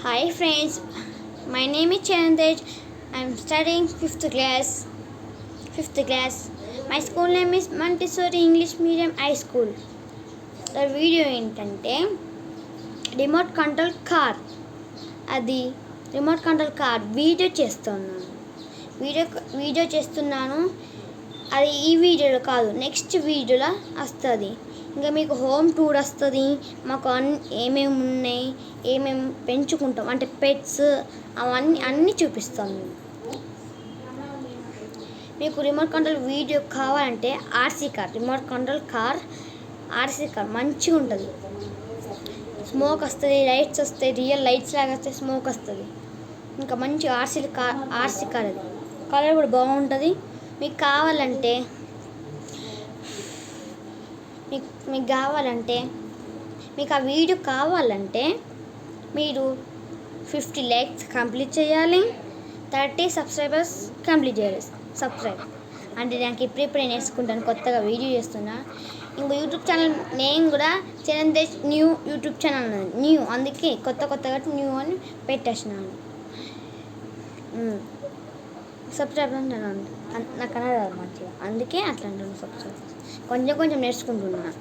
Hi friends, my name is Chandesh. I am studying 5th class. 5th class. My school name is Montessori English Medium High School. The video ఏంటంటే remote control car. అది remote control car video చేస్తున్నాను. అది ఈ వీడియోలో కాదు, next వీడియోలో వస్తుంది. ఇంకా మీకు హోమ్ టూర్ వస్తుంది. మాకు ఏమేమి ఉన్నాయి, ఏమేమి పెంచుకుంటాం అంటే పెట్స్, అన్నీ చూపిస్తాం. మీకు రిమోట్ కంట్రోల్ వీడియో కావాలంటే RC car, remote control car RC car మంచిగా ఉంటుంది. స్మోక్ వస్తుంది, లైట్స్ వస్తాయి, రియల్ లైట్స్ లాగా వస్తాయి, స్మోక్ వస్తుంది. ఇంకా మంచి ఆర్సీ కార్ అది. కలర్ కూడా బాగుంటుంది. మీకు కావాలంటే మీకు ఆ వీడియో కావాలంటే మీరు 50 likes కంప్లీట్ చేయాలి, 30 సబ్స్క్రైబర్స్ కంప్లీట్ చేయాలి. అంటే నాకు ఇప్పుడే నేర్చుకుంటాను, కొత్తగా వీడియో చేస్తున్నా. ఇంకో యూట్యూబ్ ఛానల్ నేను కూడా చందేష్ న్యూ యూట్యూబ్ ఛానల్ న్యూ, అందుకే కొత్తగా న్యూ అని పెట్టేసినాను. సబ్స్క్రైబ్ అంటున్నాను, నాకు అనేది మంచిగా, అందుకే అట్లా అంటున్నాను. సబ్స్క్రైబ్ కొంచెం నేర్చుకుంటున్నాను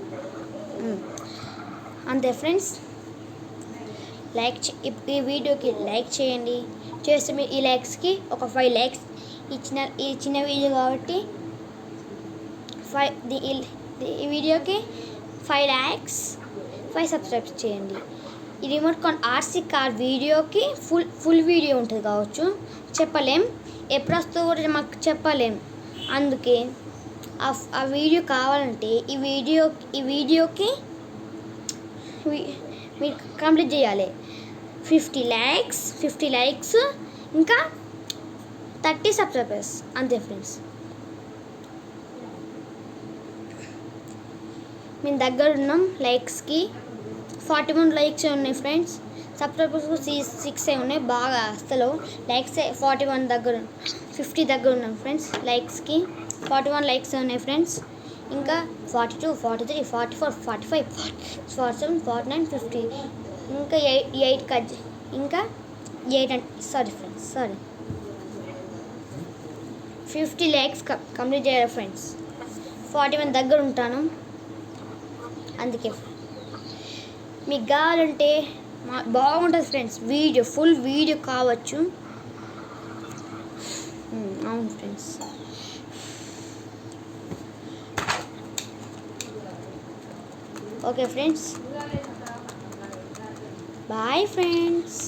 అంతే ఫ్రెండ్స్. ఈ వీడియోకి లైక్ చేయండి. చేస్తే మీరు ఈ లైక్స్కి ఒక 5 likes ఈ చిన్న వీడియో కాబట్టి ఈ వీడియోకి 5 likes, 5 సబ్స్క్రైబ్స్ చేయండి. ఈ రిమోట్ ఆర్సీ కార్ వీడియోకి ఫుల్ వీడియో ఉంటుంది కావచ్చు, చెప్పలేం. ఎప్పుడు వస్తుందో కూడా మాకు చెప్పలేం. అందుకే ఆ వీడియో కావాలంటే ఈ వీడియోకి మీరు కంప్లీట్ చేయాలి. 50 likes ఇంకా 30 సబ్స్క్రైబర్స్, అంతే ఫ్రెండ్స్. మేము దగ్గర ఉన్నాం. లైక్స్కి 41 likes ఉన్నాయి ఫ్రెండ్స్. సబ్స్క్రైబర్స్ 6 ఉన్నాయి. బాగా అసలు లైక్స్ 41 దగ్గర, 50 దగ్గర ఉన్నాం ఫ్రెండ్స్. లైక్స్కి 41 likes ఉన్నాయి ఫ్రెండ్స్. ఇంకా 42, 43, 44, 45, 47, 49, 50 ఇంకా 8 కట్, ఇంకా 8 సారీ 50 likes కంప్లీట్ చేయాలి ఫ్రెండ్స్. 41 దగ్గర ఉంటాను, అందుకే మీకు కావాలంటే బాగుంటుంది ఫ్రెండ్స్. ఫుల్ వీడియో కావచ్చు. అవును friends. Okay friends, boy friends.